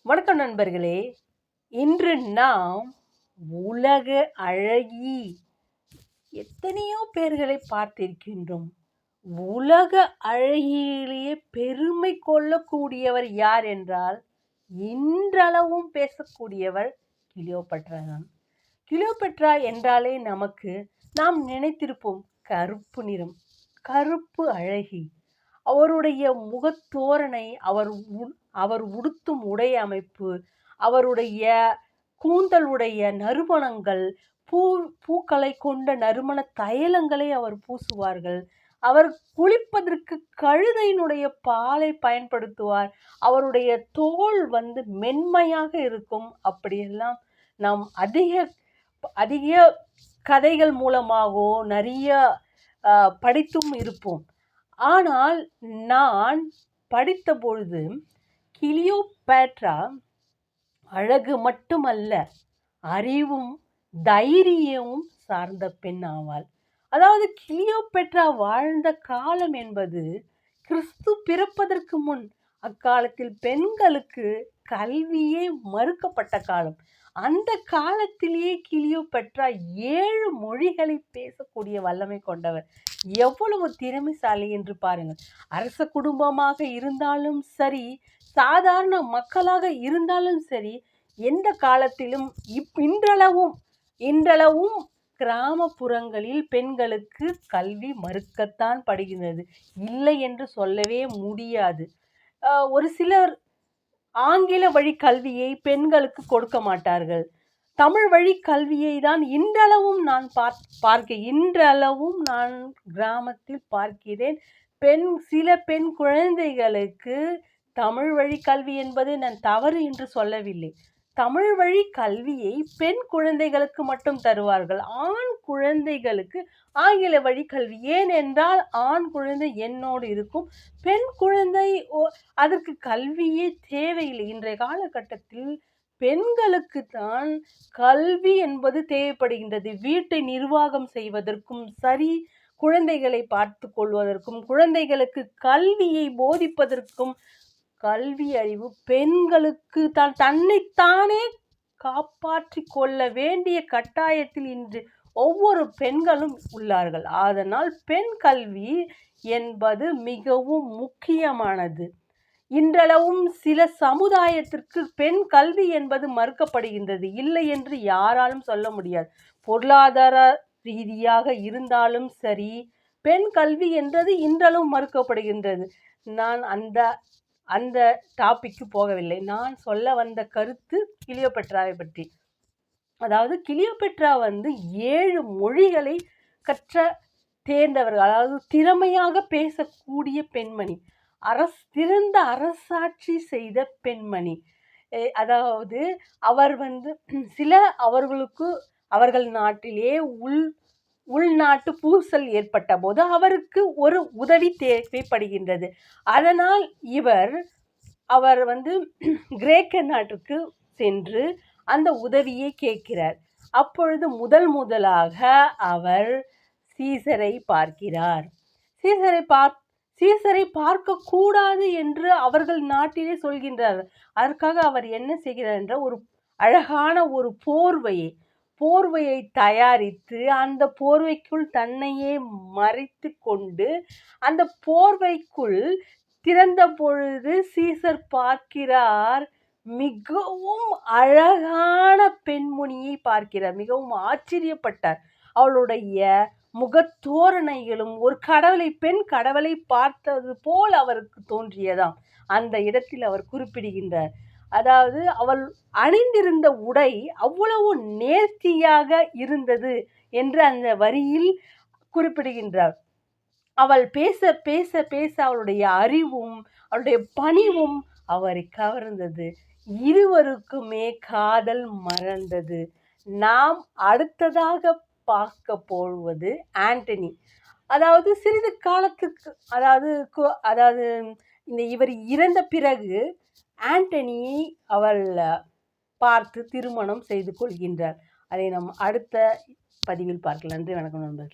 வணக்கம் நண்பர்களே. இன்று நாம் உலக அழகி எத்தனையோ பேர்களை பார்த்திருக்கின்றோம். உலக அழகியிலேயே பெருமை கொள்ளக்கூடியவர் யார் என்றால் இன்றளவும் பேசக்கூடியவர் கிளியோபட்ரா தான். கிளியோபட்ரா என்றாலே நாம் நினைத்திருப்போம் கருப்பு நிறம், கருப்பு அழகி. அவருடைய முகத்தோரணை, அவர் உடுத்தும் உடை அமைப்பு, அவருடைய கூந்தலுடைய நறுமணங்கள், பூக்களை கொண்ட நறுமண தைலங்களை அவர் பூசுவார்கள். அவர் குளிப்பதற்கு கழுதையினுடைய பாலை பயன்படுத்துவார். அவருடைய தோல் மென்மையாக இருக்கும். அப்படியெல்லாம் நாம் அதிக அதிக கதைகள் மூலமாகவோ நிறைய படித்தும் இருப்போம். ஆனால் நான் படித்த பொழுது கிளியோபட்ரா அழகு மட்டுமல்ல, அறிவும் தைரியமும் சார்ந்த பெண் ஆவாள். அதாவது கிளியோபட்ரா வாழ்ந்த காலம் என்பது கிறிஸ்து பிறப்பதற்கு முன். அக்காலத்தில் பெண்களுக்கு கல்வியே மறுக்கப்பட்ட காலம். அந்த காலத்திலேயே கிளியோபட்ரா 7 மொழிகளை பேசக்கூடிய வல்லமை கொண்டவர். எவ்வளவு திறமைசாலி என்று பாருங்கள். அரச குடும்பமாக இருந்தாலும் சரி, சாதாரண மக்களாக இருந்தாலும் சரி, எந்த காலத்திலும் இன்றளவும் கிராமப்புறங்களில் பெண்களுக்கு கல்வி மறுக்கத்தான் படுகிறது. இல்லை என்று சொல்லவே முடியாது. ஒரு சிலர் ஆங்கில வழி கல்வியை பெண்களுக்கு கொடுக்க மாட்டார்கள். தமிழ் வழி கல்வியை தான் இன்றளவும் நான் கிராமத்தில் பார்க்கிறேன். சில பெண் குழந்தைகளுக்கு தமிழ் வழி கல்வி என்பது நான் தவறு என்று சொல்லவில்லை. தமிழ் வழி கல்வியை பெண் குழந்தைகளுக்கு மட்டும் தருவார்கள். ஆண் குழந்தைகளுக்கு ஆங்கில வழி கல்வி. ஏனென்றால் ஆண் குழந்தை என்னோடு இருக்கும், பெண் குழந்தை அதற்கு கல்வியே தேவையில்லை. இன்றைய காலகட்டத்தில் பெண்களுக்கு தான் கல்வி என்பது தேவைப்படுகின்றது. வீட்டை நிர்வாகம் செய்வதற்கும் சரி, குழந்தைகளை பார்த்து கொள்வதற்கும், குழந்தைகளுக்கு கல்வியை போதிப்பதற்கும் கல்வி அறிவு பெண்களுக்கு தான் தன்னைத்தானே காப்பாற்றி கொள்ள வேண்டிய கட்டாயத்தில் இன்று ஒவ்வொரு பெண்களும் உள்ளார்கள். அதனால் பெண் கல்வி என்பது மிகவும் முக்கியமானது. இன்றளவும் சில சமுதாயத்திற்கு பெண் கல்வி என்பது மறுக்கப்படுகின்றது. இல்லை என்று யாராலும் சொல்ல முடியாது. பொருளாதார ரீதியாக இருந்தாலும் சரி, பெண் கல்வி என்றது இன்றளவும் மறுக்கப்படுகின்றது. நான் அந்த டாபிக்கு போகவில்லை. நான் சொல்ல வந்த கருத்து கிளியோபட்ராவை பற்றி. அதாவது கிளியோபட்ரா 7 மொழிகளை கற்ற தேர்ந்தவர்கள். அதாவது திறமையாக பேசக்கூடிய பெண்மணி, சிறந்த அரசாட்சி செய்த பெண்மணி. அதாவது அவர் அவர்கள் நாட்டிலே உள்நாட்டு பூசல் ஏற்பட்ட போது அவருக்கு ஒரு உதவி தேவைப்படுகின்றது. அதனால் அவர் கிரேக்க நாட்டுக்கு சென்று அந்த உதவியை கேட்கிறார். அப்பொழுது முதலாக அவர் சீசரை பார்க்கிறார். சீசரை பார்க்க கூடாது என்று அவர்கள் நாட்டிலே சொல்கின்றார். அதற்காக அவர் என்ன செய்கிறார் என்ற ஒரு அழகான ஒரு போர்வையை தயாரித்து அந்த போர்வைக்குள் தன்னையே மறைத்து கொண்டு அந்த போர்வைக்குள் திறந்த பொழுது சீசர் பார்க்கிறார். மிகவும் அழகான பெண்மணியை பார்க்கிறார். மிகவும் ஆச்சரியப்பட்டார். அவளுடைய முகத்தோரணைகளும் ஒரு பெண் கடவுளை பார்த்தது போல் அவருக்கு தோன்றியதாம். அந்த இடத்தில் அவர் குறிப்பிடுகின்றார். அதாவது அவள் அணிந்திருந்த உடை அவ்வளவு நேர்த்தியாக இருந்தது என்று அந்த வரியில் குறிப்பிடுகின்றார். அவள் பேச பேச பேச அவளுடைய அறிவும் அவளுடைய பணிவும் அவரை கவர்ந்தது. இருவருக்குமே காதல் மறந்தது. நாம் அடுத்ததாக பார்க்க போவது ஆண்டனி. அதாவது சிறிது காலத்துக்கு அதாவது இவர் இறந்த பிறகு ஆண்டனியை அவள் பார்த்து திருமணம் செய்து கொள்கின்றார். அதை நாம் அடுத்த பதிவில் பார்க்கலாம். நன்றி, வணக்கம் நண்பர்கள்.